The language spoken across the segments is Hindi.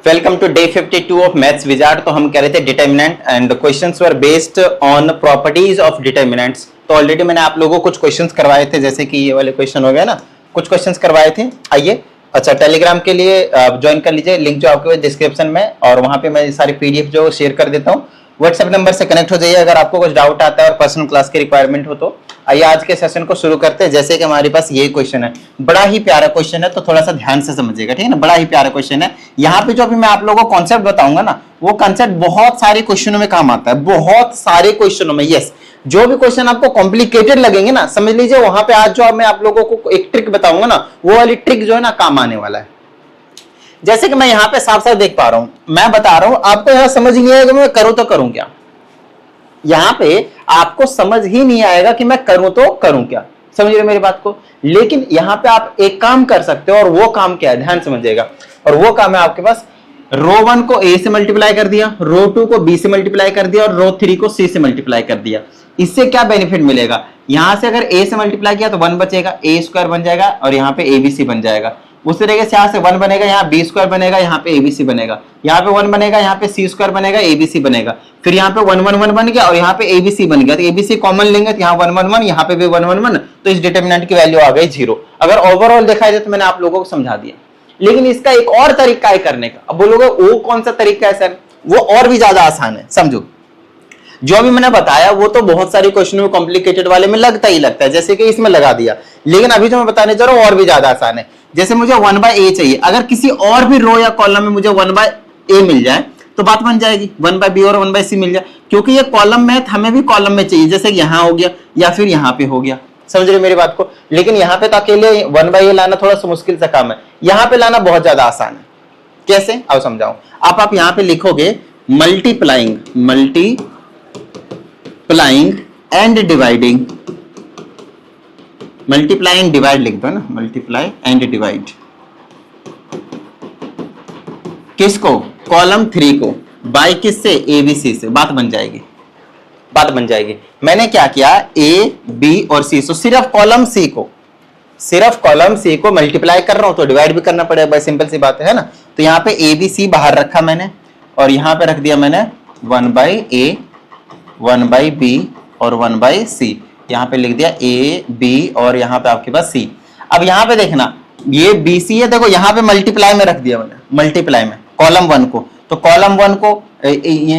Welcome to day 52 of maths wizard. तो हम कह रहे थे determinant and questions were based on properties of determinants. तो ऑलरेडी मैंने आप लोगों को कुछ क्वेश्चंस करवाए थे, जैसे कि ये वाले क्वेश्चन हो गए ना, कुछ क्वेश्चंस करवाए थे। आइए, अच्छा टेलीग्राम के लिए ज्वाइन कर लीजिए, लिंक जो आपके डिस्क्रिप्शन में, और वहां पे मैं सारी पीडीएफ जो शेयर कर देता हूँ। व्हाट्सएप नंबर से कनेक्ट हो जाइए अगर आपको कुछ डाउट आता है और पर्सनल क्लास की रिक्वायरमेंट हो तो। आइए आज के सेशन को शुरू करते हैं। जैसे कि हमारे पास ये क्वेश्चन है, बड़ा ही प्यारा क्वेश्चन है, तो थोड़ा सा ध्यान से समझिएगा, ठीक है ना। बड़ा ही प्यारा क्वेश्चन है। यहाँ पे जो अभी मैं आप लोगों को कॉन्सेप्ट बताऊंगा ना, वो कॉन्सेप्ट बहुत सारे क्वेश्चनों में काम आता है, बहुत सारे क्वेश्चनों में। यस, जो भी क्वेश्चन आपको कॉम्प्लिकेटेड लगेंगे ना, समझ लीजिए वहां पे आज जो मैं आप लोगों को एक ट्रिक बताऊंगा ना, वो वाली ट्रिक जो है ना काम आने वाला है। जैसे कि मैं यहाँ पे साफ साफ देख पा रहा हूं, मैं बता रहा हूं आपको, यहाँ समझ नहीं आएगा मैं करूं तो करूं क्या। यहां पे आपको समझ ही नहीं आएगा कि मैं करूं तो करूं क्या, समझ रहे मेरी बात को। लेकिन यहां पे आप एक काम कर सकते हो, और वो काम क्या है ध्यान समझिएगा। और वो काम है आपके पास, रो 1 को a से मल्टीप्लाई कर दिया, रो 2 को b से मल्टीप्लाई कर दिया, और रो 3 को c से मल्टीप्लाई कर दिया। इससे क्या बेनिफिट मिलेगा, यहां से अगर a से मल्टीप्लाई किया तो 1 बचेगा, a स्क्वायर बन जाएगा, और यहाँ पे abc बन जाएगा। उस तरीके से यहाँ से 1 बनेगा, यहाँ b स्क्वायर बनेगा, यहाँ पे abc बनेगा, यहाँ पे 1 बनेगा, यहाँ पे c स्क्वायर बनेगा, abc बनेगा। फिर यहाँ पे 1 1 1 बन गया, और यहाँ पे abc बन गया, तो abc कॉमन लेंगे तो यहाँ 1 1 1, यहाँ पे भी 1 1 1, तो इस डिटर्मिनेंट की वैल्यू आ गई 0। अगर ओवरऑल देखा जाए तो मैंने आप लोगों को समझा दिया। लेकिन इसका एक और तरीका है करने का। अब बोलोगे वो कौन सा तरीका है सर, वो और भी ज्यादा आसान है। समझो, जो भी मैंने बताया वो तो बहुत सारे क्वेश्चन में कॉम्प्लिकेटेड वाले में लगता ही लगता है, जैसे कि इसमें लगा दिया। लेकिन अभी जो मैं बताने जा रहा हूं और भी ज्यादा आसान है। जैसे मुझे 1/a चाहिए, अगर किसी और भी रो या कॉलम में मुझे 1/a मिल जाए तो बात बन जाएगी, 1/b और 1/c मिल जाए, क्योंकि ये कॉलम में हमें भी कॉलम में चाहिए, जैसे यहां हो गया या फिर यहां पे हो गया, समझ रहे मेरी बात को। लेकिन यहाँ पे तो अकेले 1/a लाना थोड़ा सा मुश्किल सा काम है, यहाँ पे लाना बहुत ज्यादा आसान है। कैसे, अब समझाऊं। आप यहाँ पे लिखोगे multiplying and dividing, multiply and divide लिख दो ना, मल्टीप्लाई एंड डिवाइड। किसको, कॉलम 3 को, बाय किससे, ABC से। बात बन जाएगी, बात बन जाएगी। मैंने क्या किया, A, B और C, तो सिर्फ कॉलम C को मल्टीप्लाई कर रहा हूं तो डिवाइड भी करना पड़ेगा, बस सिंपल सी बात है ना। तो यहाँ पे ABC बाहर रखा मैंने, और यहाँ पे रख दिया मैंने 1/a, 1/b और 1/c। यहाँ पे लिख दिया A, B और यहाँ पे आपके पास C। अब यहाँ पे देखना, ये BC है, देखो यहाँ पे मल्टीप्लाई में रख दिया मैंने, मल्टीप्लाई में कॉलम 1 को, तो कॉलम 1 को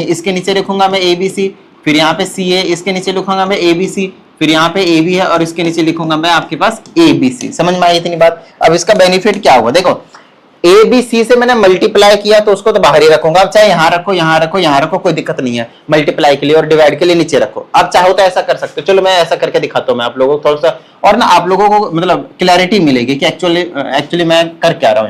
इसके नीचे लिखूंगा मैं ABC, फिर यहाँ पे C है, इसके नीचे लिखूंगा मैं ABC, फिर यहाँ पे AB है और इसके नीचे लिखूंगा मैं आपके पास ABC। समझ में आई इतनी बात। अब इसका बेनिफिट क्या हुआ, देखो ABC से मैंने मल्टीप्लाई किया तो उसको तो बाहर ही रखूंगा, अब चाहे यहां रखो, यहां रखो, यहां रखो, कोई दिक्कत नहीं है। मल्टीप्लाई के लिए और डिवाइड के लिए नीचे रखो। अब चाहो तो ऐसा कर सकते हो, चलो मैं ऐसा करके दिखाता हूं मैं आप लोगों को थोड़ा सा, और ना आप लोगों को मतलब क्लैरिटी मिलेगी कि एक्चुअली मैं कर क्या रहा हूं।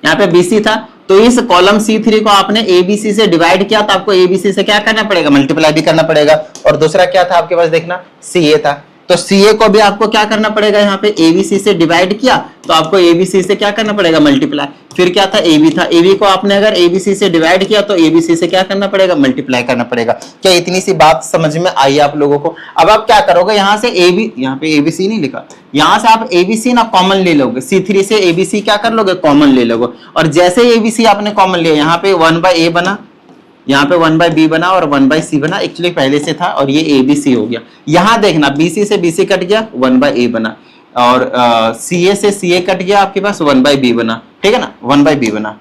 यहाँ पे BC था, तो इस कॉलम C3 को आपने ABC से डिवाइड किया, तो आपको ABC से क्या करना पड़ेगा, मल्टीप्लाई भी करना पड़ेगा। और दूसरा क्या था आपके पास, देखना CA था, तो CA को भी आपको क्या करना पड़ेगा, यहाँ पे ABC से डिवाइड किया तो आपको ABC से क्या करना पड़ेगा, मल्टीप्लाई। फिर क्या था, AB था, AB को आपने अगर ABC से डिवाइड किया तो ABC से क्या करना पड़ेगा, मल्टीप्लाई करना पड़ेगा। क्या इतनी सी बात समझ में आई आप लोगों को। अब आप क्या करोगे, यहाँ से AB, यहाँ पे ABC नहीं लिखा, यहाँ से आप ABC ना कॉमन ले लोगे, C3 से ABC क्या कर लोगे, कॉमन ले लोगे। और जैसे ABC आपने कॉमन लिया, यहाँ पे 1/a बना, यहाँ पे 1/b बना और 1/c बना, एक्चुअली पहले से था, और ये ABC हो गया। यहाँ देखना BC से BC कट गया, 1/a बना, और CA से CA कट गया, आपके पास 1/b बना, ठीक है ना, 1/b बना।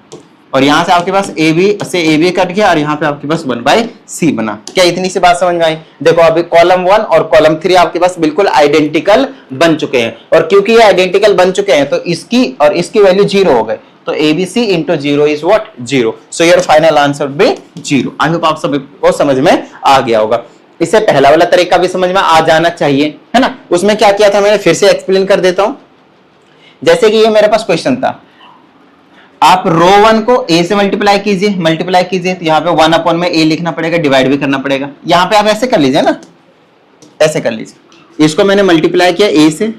और यहाँ से आपके पास AB से AB कट गया, और यहाँ पे आपके पास 1/c बना। क्या इतनी सी बात समझ में आई। देखो अभी कॉलम 1 और कॉलम 3 आपके पास बिल्कुल आइडेंटिकल बन चुके हैं, और क्योंकि ये आइडेंटिकल बन चुके हैं तो इसकी और इसकी वैल्यू 0 हो गए, तो ABC into 0 is what, 0. So your final answer will be 0. I hope आप सबको समझ में आ गया होगा। इससे पहला वाला तरीका भी समझ में आ जाना चाहिए, है ना। उसमें क्या किया था मैंने, फिर से एक्सप्लेन कर देता हूं। जैसे कि ये मेरे पास क्वेश्चन था, आप रो 1 को A से मल्टीप्लाई कीजिए, तो यहाँ पे 1 में A लिखना पड़ेगा, डिवाइड भी करना पड़ेगा। यहाँ पे आप ऐसे कर लीजिए ना, ऐसे कर लीजिए। इसको मैंने मल्टीप्लाई किया A से,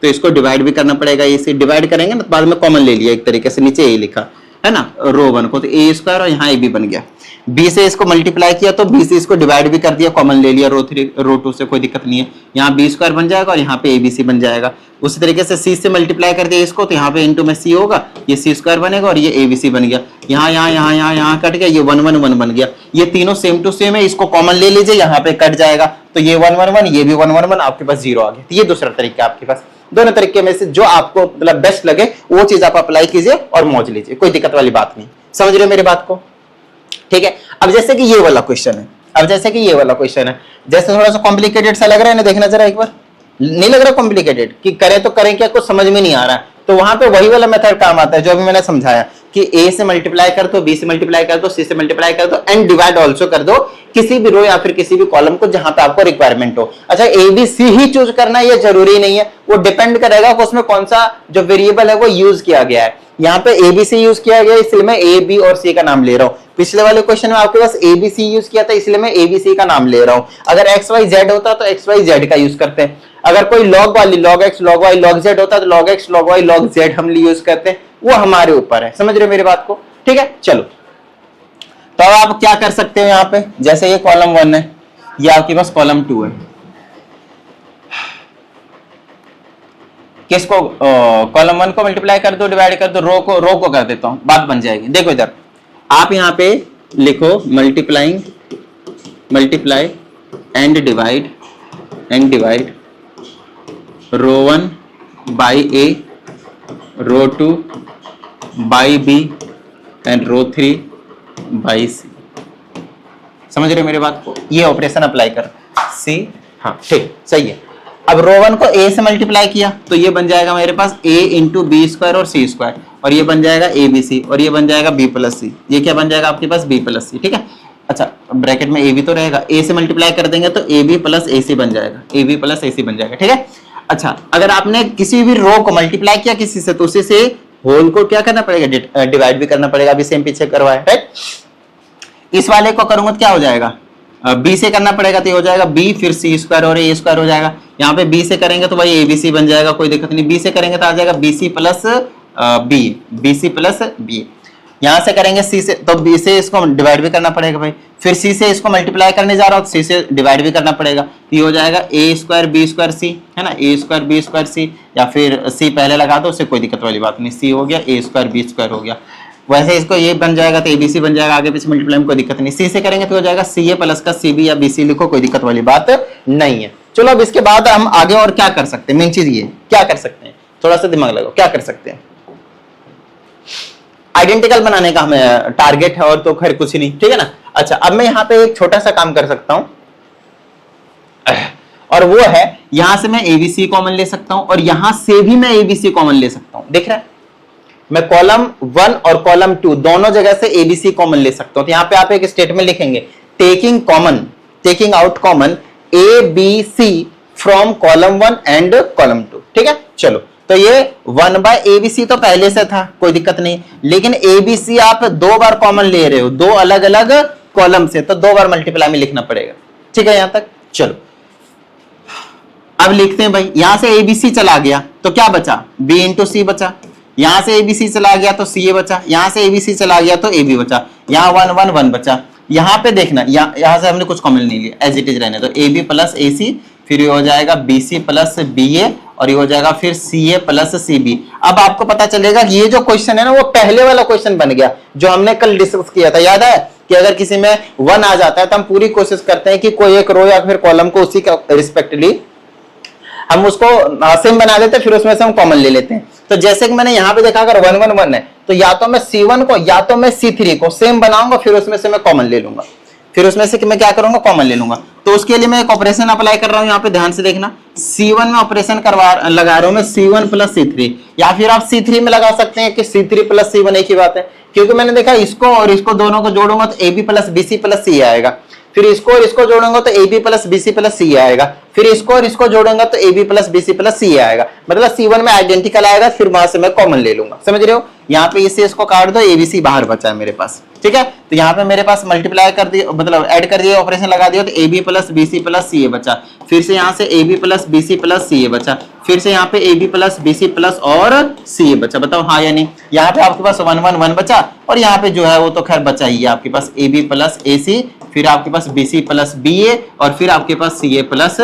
तो इसको डिवाइड भी करना पड़ेगा, A से डिवाइड करेंगे ना, तो बाद में कॉमन ले लिया एक तरीके से, नीचे A लिखा। है ना, रो 1 को, तो ए स्क्वायर और यहाँ ए बी बन गया। बी से इसको मल्टीप्लाई किया तो बी से इसको डिवाइड भी कर दिया, कॉमन ले लिया रो 3 रो 2 से, कोई दिक्कत नहीं है। यहाँ बी स्क्वायर बन जाएगा और यहाँ पे ए बी सी बन जाएगा। उसी तरीके से सी से मल्टीप्लाई कर दिया इसको, तो यहाँ पे इंटू में सी होगा, ये सी स्क्वायर बनेगा और ये ए बी सी बन गया। यहाँ यहाँ यहाँ यहाँ यहाँ कट गया, ये 1 1 1 बन गया। ये तीनों सेम टू सेम है, इसको कॉमन ले लीजिए, यहाँ पे कट जाएगा, तो ये 1 1 1, ये भी 1 1 1, आपके पास 0 आ गया। तो ये दूसरा तरीका आपके पास। दोनों तरीके में से जो आपको मतलब बेस्ट लगे वो चीज आप अप्लाई कीजिए और मौज लीजिए, कोई दिक्कत वाली बात नहीं। समझ रहे हो मेरी बात को? ठीक है। अब जैसे कि ये वाला क्वेश्चन है, जैसे थोड़ा सा कॉम्प्लिकेटेड सा लग रहा है ना, देखना जरा एक बार, नहीं लग रहा कॉम्प्लिकेटेड कि करें तो करें क्या, कुछ समझ में नहीं आ रहा है, तो वहां पे वही वाला मेथड काम आता है जो अभी मैंने समझाया कि ए से मल्टीप्लाई कर दो, बी से मल्टीप्लाई कर दो, सी से मल्टीप्लाई कर दो एंड डिवाइड ऑल्सो कर दो किसी भी रो या फिर किसी भी कॉलम को जहां पे आपको रिक्वायरमेंट हो। अच्छा, ए बी सी ही चूज करना है ये जरूरी नहीं है, वो डिपेंड करेगा कि उसमें कौन सा जो वेरिएबल है वो यूज किया गया है। यहाँ पे ए बी सी यूज किया गया, इसलिए मैं ए बी और सी का नाम ले रहा हूँ। पिछले वाले क्वेश्चन में आपके पास ए बी सी यूज किया था, इसलिए मैं ए बी सी का नाम ले रहा हूँ। अगर एक्स वाई जेड होता तो एक्स वाई जेड का यूज करते हैं। अगर कोई लॉग वाली log X log Y log Z होता तो log X log Y log Z हम यूज करते हैं, वो हमारे ऊपर है। समझ रहे हो मेरी बात को? ठीक है, चलो तो अब आप क्या कर सकते हो यहाँ पे, जैसे ये कॉलम 1 है, ये आपके पास कॉलम 2 है, किसको कॉलम 1 को मल्टीप्लाई कर दो, डिवाइड कर दो, रो को कर देता हूं, बात बन जाएगी। देखो इधर आप यहाँ पे लिखो multiply and divide row 1 by A, row 2 by B and row 3 by C. समझ रहे हो मेरी बात को? ये ऑपरेशन अप्लाई कर सी, हाँ ठीक सही है। अब रो 1 को a से मल्टीप्लाई किया तो ये बन जाएगा मेरे पास a इंटू बी स्क्वायर और सी स्क्वायर, और ये बन जाएगा ए बी सी, और ये बन जाएगा b प्लस सी। ये क्या बन जाएगा आपके पास? b प्लस सी। ठीक है, अच्छा ब्रैकेट में a भी तो रहेगा, a से मल्टीप्लाई कर देंगे तो a b प्लस a सी बन जाएगा, a b प्लस a सी बन जाएगा। ठीक है, अच्छा अगर आपने किसी भी रो को मल्टीप्लाई किया किसी से तो उसी से होल को क्या करना पड़ेगा? डिवाइड भी करना पड़ेगा। अभी सेम पीछे करवाया, राइट? इस वाले को करूंगा तो क्या हो जाएगा? b से करना पड़ेगा तो ये हो जाएगा b, फिर सी स्क्वायर और ए स्क्वायर हो जाएगा। यहाँ पे b से करेंगे तो भाई ए बी सी बन जाएगा, कोई दिक्कत नहीं। b से करेंगे तो आ जाएगा बी सी प्लस बी। यहाँ से करेंगे c से, तो b से इसको डिवाइड भी करना पड़ेगा भाई, फिर c से इसको मल्टीप्लाई करने जा रहा हूँ तो c से डिवाइड भी करना पड़ेगा। तो ये हो जाएगा a स्क्वायर बी स्क्वायर सी, है ना, a स्क्वायर बी स्क्वायर सी, या फिर c पहले लगा दो, उससे कोई दिक्कत वाली बात नहीं। c हो गया, a स्क्वायर बी स्क्वायर हो गया। वैसे इसको ये बन जाएगा तो एबीसी बन जाएगा, आगे पीछे मल्टीप्लाई में कोई दिक्कत नहीं। सी से करेंगे तो हो जाएगा सी ए प्लस का सी बी या बी सी लिखो, कोई दिक्कत वाली बात नहीं है। चलो अब इसके बाद हम आगे और क्या कर सकते हैं, मेन चीज ये क्या कर सकते हैं, थोड़ा सा दिमाग लगाओ, क्या कर सकते हैं। आइडेंटिकल बनाने का हमें टारगेट है और तो खैर कुछ ही नहीं, ठीक है ना। अच्छा अब मैं यहाँ पे एक छोटा सा काम कर सकता हूं, और वो है यहां से मैं एबीसी कॉमन ले सकता हूं और यहां से भी मैं एबीसी कॉमन ले सकता हूं। देख रहा है, मैं कॉलम 1 और कॉलम 2 दोनों जगह से एबीसी कॉमन ले सकता हूं। तो यहां पे आप एक स्टेटमेंट लिखेंगे, taking out common A B C from column 1 and column 2। ठीक है, चलो तो ये 1 बाय एबीसी तो पहले से था, कोई दिक्कत नहीं, लेकिन एबीसी आप 2 बार कॉमन ले रहे हो, 2 अलग अलग कॉलम से, तो 2 बार मल्टीप्लाई में लिखना पड़ेगा। ठीक है यहां तक, चलो अब लिखते हैं भाई, यहां से एबीसी चला गया तो क्या बचा, बी इंटू सी बचा, यहां से एबीसी चला गया तो सी ए बचा, यहां से एबीसी चला गया तो ए बी बचा, यहां 1 1 1 बचा। यहां पे देखना, यहां से हमने कुछ कॉमन नहीं लिया, एज इट इज रहने, तो ए बी प्लस ए सी, फिर ये हो जाएगा बी सी प्लस बी ए, और ये हो जाएगा फिर सी ए प्लस सी बी। अब आपको पता चलेगा कि ये जो क्वेश्चन है ना वो पहले वाला क्वेश्चन बन गया जो हमने कल डिस्कस किया था, याद है कि अगर किसी में 1 आ जाता है तो हम पूरी कोशिश करते हैं कि कोई एक रो या फिर कॉलम को उसी का रिस्पेक्टली हम उसको सेम बना देते हैं, फिर उसमें से हम कॉमन ले लेते हैं। तो जैसे कि मैंने यहाँ पे देखा अगर 1 1 1 है तो या तो मैं C1 को या तो मैं C3 को सेम बनाऊंगा, फिर उसमें से मैं कॉमन ले लूंगा, फिर उसमें से मैं क्या करूंगा, कॉमन ले लूंगा। तो उसके लिए मैं एक ऑपरेशन अप्लाई कर रहा हूं, यहाँ पे ध्यान से देखना, C1 में ऑपरेशन लगा रहा हूं मैं C1 प्लस C3, या फिर आप C3 में लगा सकते हैं कि C3 प्लस C1 एक ही बात है, क्योंकि मैंने देखा इसको और इसको दोनों को जोड़ूंगा तो AB plus BC plus C आएगा। फिर इसको और इसको जोड़ूंगा तो AB plus BC plus C आएगा, फिर इसको और इसको जोड़ूंगा तो AB plus BC plus C आएगा, मतलब C1 में आइडेंटिकल आएगा, फिर वहां से मैं कॉमन ले लूंगा, समझ रहे हो। यहाँ पे इससे इसको काट दो, ABC बाहर बचा है मेरे पास, ठीक है। तो यहाँ पे मेरे पास मल्टीप्लाई कर दिया, मतलब ऐड कर दिया, ऑपरेशन लगा दिया, तो AB plus BC plus CA बचा, फिर से यहाँ से AB plus BC plus CA बचा, फिर से यहाँ पे AB प्लस BC प्लस और CA बचा, बताओ हाँ या नहीं। यहाँ पे आपके पास 1 1 1 बचा, और यहाँ पे जो है वो तो खैर बचा ही है आपके पास AB प्लस AC, फिर आपके पास BC प्लस BA, और फिर आपके पास CA प्लस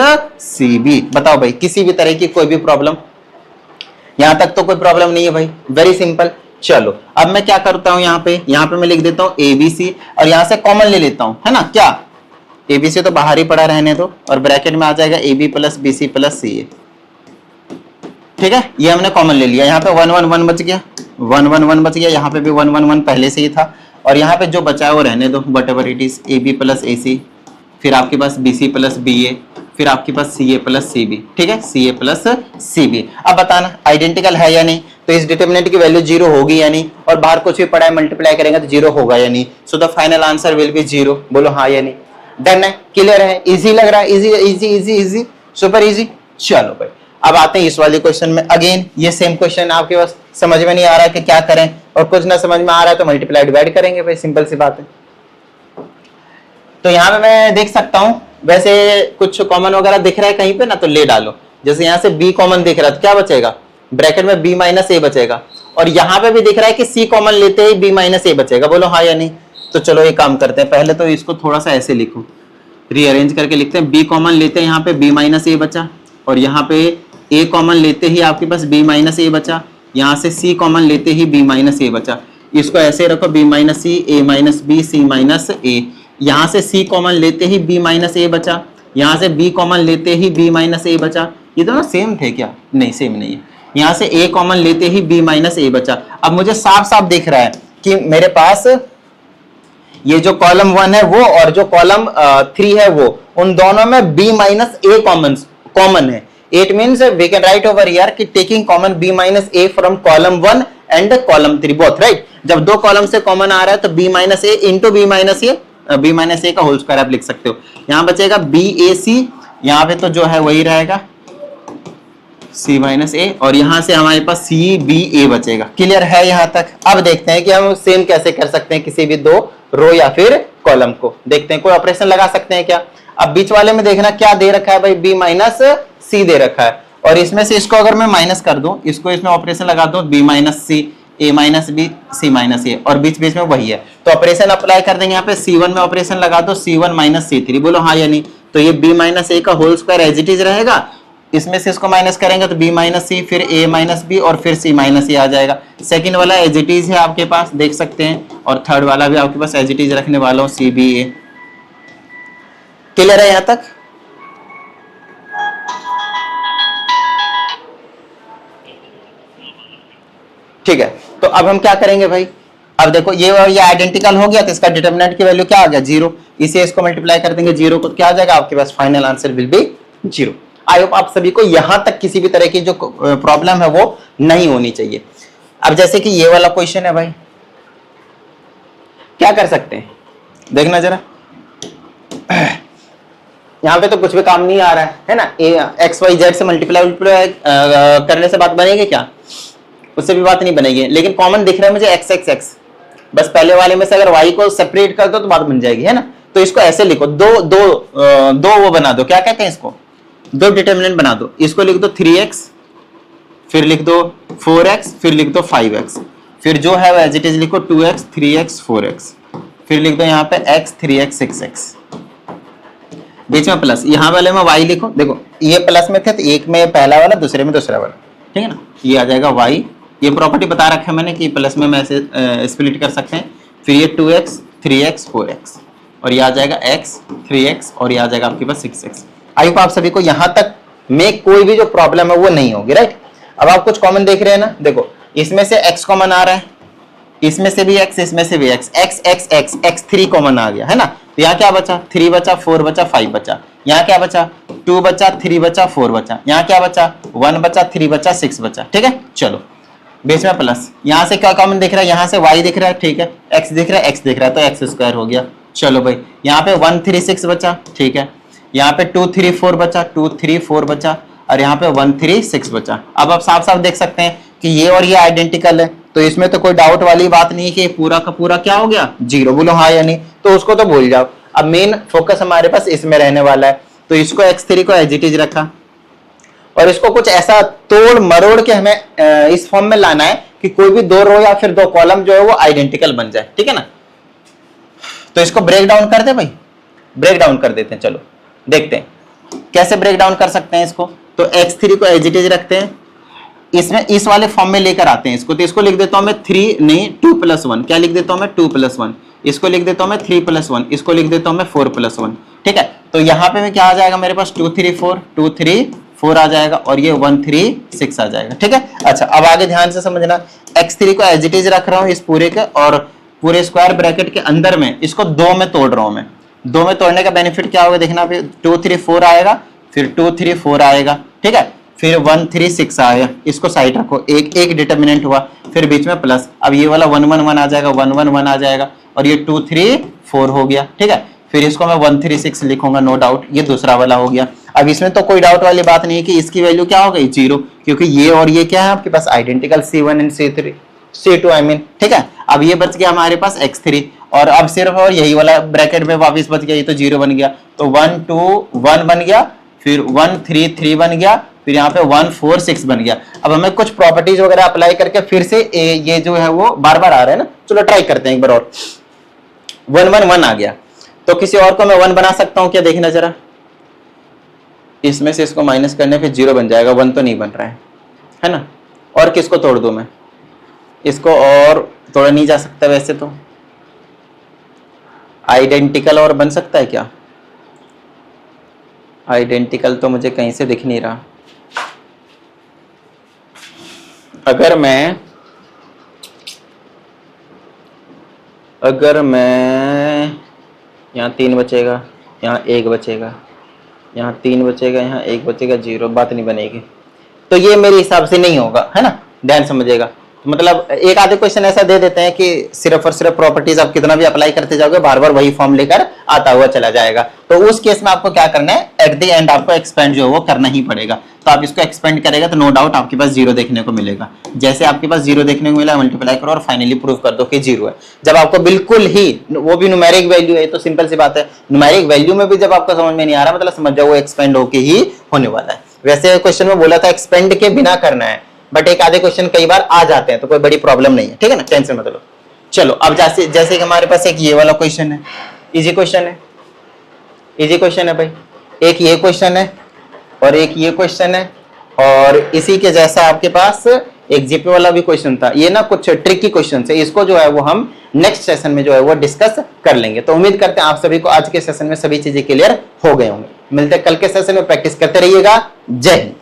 CB। बताओ भाई किसी भी तरह की कोई भी प्रॉब्लम, यहां तक तो कोई प्रॉब्लम नहीं है भाई, वेरी सिंपल। चलो अब मैं क्या करता हूं, यहाँ पे मैं लिख देता हूं ABC, और यहां से कॉमन ले लेता हूं, है ना, क्या ABC तो बाहर ही पड़ा रहने दो, और ब्रैकेट में आ जाएगा AB plus BC plus CA, ठीक है। ये हमने कॉमन ले लिया, यहाँ पे 1 1 1 बच गया, 1 1 1 बच गया, यहाँ पे भी 1 1 1 पहले से ही था, और यहाँ पे जो बचा है वो रहने दो, what ever it is, AB plus AC, फिर आपके पास BC प्लस BA, फिर आपके पास CA प्लस CB, ठीक है, CA प्लस CB। अब बताना आइडेंटिकल है या नहीं, तो इस डिटरमिनेंट की वैल्यू 0 होगी या नहीं, और बाहर कुछ भी पड़ा है मल्टीप्लाई करेंगे तो 0 होगा या नहीं, so the final answer will be 0। बोलो हाँ या नहीं, डन है, क्लियर है, इजी लग रहा है, easy easy easy easy, super easy. चलो भाई अब आते हैं इस वाले क्वेश्चन में, अगेन ये सेम क्वेश्चन आपके पास समझ में नहीं आ रहा है कि क्या करें, और कुछ ना समझ में आ रहा है तो मल्टीप्लाई डिवाइड करेंगे भाई, सिंपल सी बात है। तो यहाँ पे मैं देख सकता हूँ, वैसे कुछ कॉमन वगैरह दिख रहा है कहीं पे ना, तो ले डालो, जैसे यहाँ से B कॉमन दिख रहा है तो क्या बचेगा, ब्रैकेट में B माइनस A बचेगा, और यहाँ पे भी दिख रहा है कि C कॉमन लेते ही B माइनस A बचेगा, बोलो हाँ या नहीं। तो चलो एक काम करते हैं, पहले तो इसको थोड़ा सा ऐसे लिखो, रीअरेंज करके लिखते हैं, B कॉमन लेते हैं, यहाँ पे B माइनस A बचा, और यहाँ पे A कॉमन लेते ही आपके पास B माइनस A बचा, यहाँ से C कॉमन लेते ही B माइनस A बचा, इसको ऐसे रखो, B minus C, A minus B, C minus A, यहाँ से C कॉमन लेते ही B माइनस A बचा, यहाँ से B कॉमन लेते ही B माइनस A बचा, ये दोनों सेम थे क्या, नहीं सेम नहीं है, यहाँ से A कॉमन लेते ही B माइनस A बचा। अब मुझे साफ साफ दिख रहा है कि मेरे पास ये जो कॉलम 1 है वो और जो कॉलम 3 है वो, उन दोनों में B माइनस A कॉमन है। It means we can write over here कि taking common B minus A from column 1 and column 3 both, right? जब दो कॉलम से कॉमन आ रहा है तो B minus A into B minus A का होल स्क्वायर आप लिख सकते हो। यहाँ बचेगा BAC, यहाँ पे तो जो है वही रहेगा C minus A, और यहाँ से हमारे पास CBA बचेगा। क्लियर है यहाँ तक? अब देखते हैं कि हम सेम कैसे कर सकते हैं किसी भी दो रो या फिर कॉलम को। देखते हैं कोई ऑपरेशन लगा सकते हैं क्या। अब बीच वाले में देखना क्या दे रखा है भाई, B माइनस C दे रखा है, और इसमें से इसको अगर मैं माइनस कर दूं, इसको इसमें ऑपरेशन लगा दूं, B minus C, A minus B, C minus A, और बीच बीच में वही है, तो ऑपरेशन अप्लाई कर देंगे। यहाँ पे C1 में ऑपरेशन लगा दो, C1 माइनस C3, बोलो हाँ या नहीं। तो ये B माइनस A का whole square as it is रहेगा, इसमें से इसको माइनस करेंगे तो B माइनस C, फिर A माइनस B, और फिर C माइनस A आ जाएगा। सेकेंड वाला एज इट इज है आपके पास, देख सकते हैं, और थर्ड वाला भी आपके पास एज इट इज रखने वाला हूं, CBA। क्लियर है यहाँ तक? ठीक है, तो अब हम क्या करेंगे भाई, अब देखो ये आइडेंटिकल हो गया, तो इसका डिटरमिनेंट की वैल्यू क्या आ गया, 0। इसे इसको मल्टीप्लाई कर देंगे 0 को, क्या आ जाएगा आपके पास, final answer will be 0। I hope आप सभी को यहां तक किसी भी तरह की जो प्रॉब्लम है वो नहीं होनी चाहिए। अब जैसे कि ये वाला क्वेश्चन है भाई, क्या कर सकते हैं, देखना जरा, यहाँ पे तो कुछ भी काम नहीं आ रहा है ना, एक्स वाई जेड से मल्टीप्लाई करने से बात बनेगी क्या, उससे भी बात नहीं बनेगी, लेकिन कॉमन दिख रहा है मुझे एक्स एक्स एक्स, बस पहले वाले में से अगर वाई को सेपरेट कर दो तो बात बन जाएगी, है ना। तो इसको ऐसे लिखो, दो वो बना दो, क्या कहते हैं इसको, दो डिटरमिनेंट बना दो। इसको लिख दो 3x, फिर लिख दो 4x, फिर लिख दो 5x, फिर जो है वो एज इट इज लिखो 2x 3x 4x, फिर लिख दो यहाँ पे x 3x 6x, बीच में प्लस, यहाँ वाले में y लिखो। देखो ये प्लस में थे तो एक में पहला वाला, दूसरे में दूसरा वाला, ठीक है ना, ये आ जाएगा y। ये प्रॉपर्टी बता रखा है मैंने कि प्लस में ऐसे स्प्लिट कर सकते हैं। फिर ये 2x 3x 4x, और ये आ जाएगा x 3x, और ये आ जाएगा आपके पास 6x। आई होप आप सभी को यहाँ तक में कोई भी जो प्रॉब्लम है वो नहीं होगी, राइट। अब आप कुछ कॉमन देख रहे हैं ना, देखो इसमें से x कॉमन आ रहा है, इसमें से भी x, इसमें से भी x, x x x x 3 common आ गया, है ना। तो यहाँ क्या बचा, 3 बचा, 4 बचा, 5 बचा, यहाँ क्या बचा, 2 बचा, 3 बचा, 4 बचा, यहाँ क्या बचा, 1 बचा, 3 बचा, 6 बचा, ठीक है। चलो बीच में प्लस, यहाँ से क्या कॉमन दिख रहा है, यहाँ से y दिख रहा है, ठीक है, x दिख रहा है, x दिख रहा है, तो x स्क्वायर हो गया, चलो भाई यहाँ पे 1 3 6 बचा, ठीक है, यहाँ पे 2 3 4 बचा, 2 3 4 बचा, और यहाँ पे 1 3 6 बचा। अब आप साफ साफ देख सकते हैं कि ये और ये आइडेंटिकल है, तो इसमें तो कोई डाउट वाली बात नहीं कि पूरा का पूरा क्या हो गया, जीरो। बोलो हाँ या नहीं, तो उसको तो भूल जाओ। अब मेन फोकस हमारे पास इसमें रहने वाला है, तो इसको x3 को एज इट इज रखा, और इसको कुछ ऐसा तोड़ मरोड़ के हमें इस फॉर्म में लाना है कि कोई भी 2 रो या फिर 2 कॉलम जो है वो आइडेंटिकल बन जाए, ठीक है ना। तो इसको ब्रेक डाउन कर दे भाई, ब्रेक डाउन कर देते हैं। चलो देखते हैं कैसे ब्रेक डाउन कर सकते हैं इसको। तो x3 को एज इट इज रखते हैं, इसमें इस वाले फॉर्म में लेकर आते हैं इसको। तो इसको लिख देता हूं मैं 3 नहीं 2 + 1, क्या लिख देता हूं मैं 2 + 1, इसको लिख देता हूं मैं 3 + 1, इसको लिख देता हूं मैं 4 + 1, ठीक है। तो यहां पे मैं क्या आ जाएगा मेरे पास 2 3 4 2 3 4 आ जाएगा, और ये 1 3 6 आ जाएगा, ठीक है। अच्छा अब आगे ध्यान से समझना, x3 को एज इट इज रख रहा हूं इस पूरे के, और पूरे स्क्वायर ब्रैकेट के अंदर में इसको 2 में तोड़ रहा हूं मैं। 2 में तोड़ने का बेनिफिट क्या होगा देखना, फिर 2 3 4 आएगा, फिर 2 3 4 आएगा, ठीक है, फिर 1 3 6 आएगा, इसको साइड रखो, एक डिटर्मिनेंट हुआ, फिर बीच में प्लस, अब ये वाला 1 1 1 आ जाएगा, 1 1 1 आ जाएगा, और ये 2 3 4 हो गया, ठीक है। फिर इसको मैं 1 3 6 लिखूंगा, नो डाउट, ये दूसरा वाला हो गया। अब इसमें तो कोई डाउट वाली बात नहीं है कि इसकी वैल्यू क्या हो गई, 0, क्योंकि ये और ये क्या है आपके पास identical, C1 and C2 I mean, ठीक है। अब ये बच गया हमारे पास x3, और अब सिर्फ और यही वाला ब्रैकेट में वापस बच गया, ये तो 0 बन गया, तो 1 2 1 बन गया, फिर 1 3 3 बन गया, फिर यहाँ पे 1 4 6 बन गया। अब हमें कुछ प्रॉपर्टीज वगैरह अप्लाई करके फिर से ये जो है वो बार बार आ रहा है ना, चलो ट्राई करते हैं एक बार और। 1 1 1 आ गया, तो किसी और को मैं 1 बना सकता हूँ क्या, देखना जरा, इसमें से इसको माइनस करने पे 0 बन जाएगा, 1 तो नहीं बन रहा है ना। और किसको तोड़ दूं मैं, इसको और तोड़ा नहीं जा सकता वैसे तो, आइडेंटिकल और बन सकता है क्या, आइडेंटिकल तो मुझे कहीं से दिख नहीं रहा। अगर मैं यहाँ 3 बचेगा, यहाँ 1 बचेगा, यहाँ 3 बचेगा, यहाँ 1 बचेगा, 0, बात नहीं बनेगी। तो ये मेरे हिसाब से नहीं होगा, है ना, ध्यान समझिएगा। मतलब एक आधे क्वेश्चन ऐसा दे देते हैं कि सिर्फ और सिर्फ प्रॉपर्टीज आप कितना भी अप्लाई करते जाओगे, बार बार वही फॉर्म लेकर आता हुआ चला जाएगा। तो उस केस में आपको क्या करना है, एट द एंड आपको एक्सपेंड जो है वो करना ही पड़ेगा। तो आप इसको एक्सपेंड करेगा तो नो डाउट आपके पास 0 देखने को मिलेगा। जैसे आपके पास 0 देखने को मिला, मल्टीप्लाई करो और फाइनली प्रूव कर दो कि 0 है। जब आपको बिल्कुल ही, वो भी न्यूमेरिक वैल्यू है, तो सिंपल सी बात है, न्यूमेरिक वैल्यू में भी जब आपको समझ में नहीं आ रहा, मतलब समझ जाओ वो एक्सपेंड होके ही होने वाला है। वैसे क्वेश्चन में बोला था एक्सपेंड के बिना करना है, बट एक आधे क्वेश्चन कई बार आ जाते हैं, तो कोई बड़ी प्रॉब्लम नहीं है, ठीक है ना, टेंशन मत लो। चलो अब जैसे कि हमारे पास एक ये वाला क्वेश्चन है, इजी क्वेश्चन है, इजी क्वेश्चन है भाई, एक ये क्वेश्चन है और एक ये क्वेश्चन है, और इसी के जैसा आपके पास एक जीपी वाला भी क्वेश्चन था। ये ना कुछ ट्रिकी क्वेश्चन है, इसको जो है वो हम नेक्स्ट सेशन में जो है वो डिस्कस कर लेंगे। तो उम्मीद करते हैं आप सभी को आज के सेशन में सभी चीजें क्लियर हो गए होंगे। मिलते हैं कल के सेशन में, प्रैक्टिस करते रहिएगा। जय हिंद।